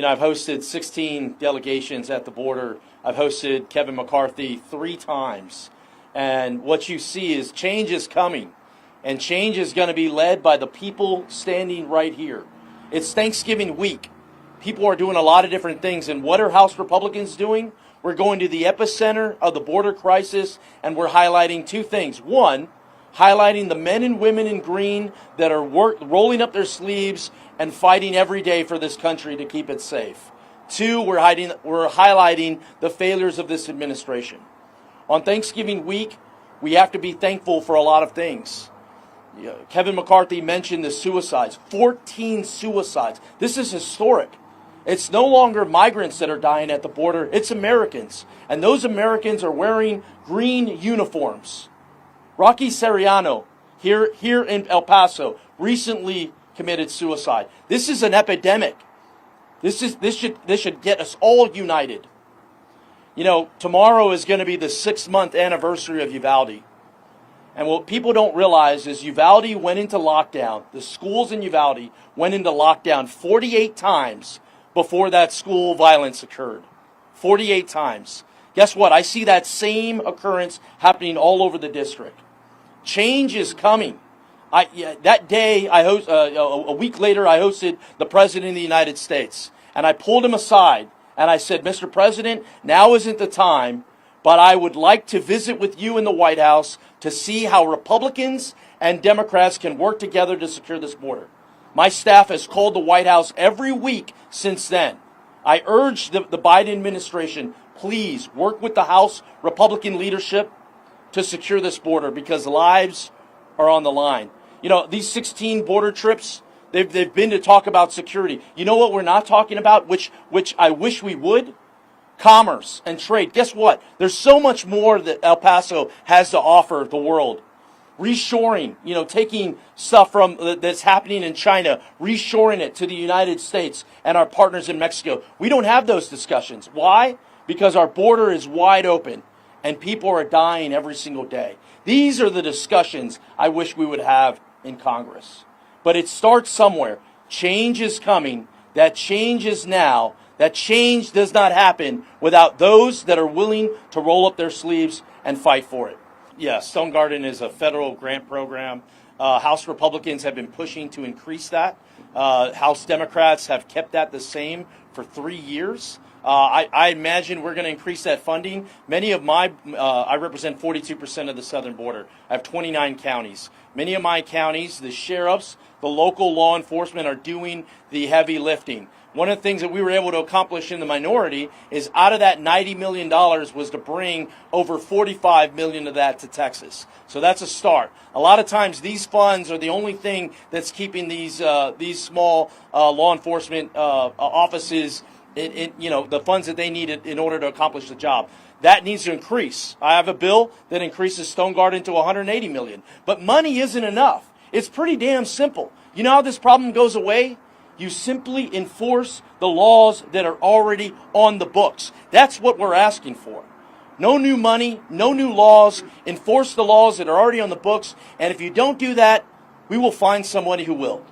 I've hosted 16 delegations at the border. I've hosted Kevin McCarthy 3 times. And what you see is change is coming. And change is going to be led by the people standing right here. It's Thanksgiving week. People are doing a lot of different things. And what are House Republicans doing? We're going to the epicenter of the border crisis, and we're highlighting 2 things. One, highlighting the men and women in green that are rolling up their sleeves and fighting every day for this country to keep it safe. 2, we're highlighting the failures of this administration. On Thanksgiving week, we have to be thankful for a lot of things. Kevin McCarthy mentioned the suicides, 14 suicides. This is historic. It's no longer migrants that are dying at the border, it's Americans. And those Americans are wearing green uniforms. Rocky Seriano, here in El Paso, recently committed suicide. This is an epidemic. This should get us all united. Tomorrow is going to be the 6-month anniversary of Uvalde. And what people don't realize is Uvalde went into lockdown. The schools in Uvalde went into lockdown 48 times before that school violence occurred. 48 times. Guess what? I see that same occurrence happening all over the district. Change is coming. That day, a week later, I hosted the President of the United States. And I pulled him aside and I said, Mr. President, now isn't the time, but I would like to visit with you in the White House to see how Republicans and Democrats can work together to secure this border. My staff has called the White House every week since then. I urge the Biden administration, please work with the House Republican leadership to secure this border because lives are on the line. These 16 border trips, they've been to talk about security. You know what we're not talking about, which I wish we would? Commerce and trade. Guess what? There's so much more that El Paso has to offer the world. Reshoring, taking stuff that's happening in China, reshoring it to the United States and our partners in Mexico. We don't have those discussions. Why? Because our border is wide open and people are dying every single day. These are the discussions I wish we would have in Congress. But it starts somewhere. Change is coming. That change is now. That change does not happen without those that are willing to roll up their sleeves and fight for it. Yeah, Stone Garden is a federal grant program. House Republicans have been pushing to increase that. House Democrats have kept that the same for 3 years. I imagine we're going to increase that funding. I represent 42% of the southern border. I have 29 counties. Many of my counties, the sheriffs, the local law enforcement are doing the heavy lifting. One of the things that we were able to accomplish in the minority is out of that $90 million was to bring over $45 million of that to Texas. So that's a start. A lot of times these funds are the only thing that's keeping these small law enforcement offices the funds that they need in order to accomplish the job. That needs to increase. I have a bill that increases Stone Garden to $180 million. But money isn't enough. It's pretty damn simple. You know how this problem goes away? You simply enforce the laws that are already on the books. That's what we're asking for. No new money, no new laws. Enforce the laws that are already on the books. And if you don't do that, we will find somebody who will.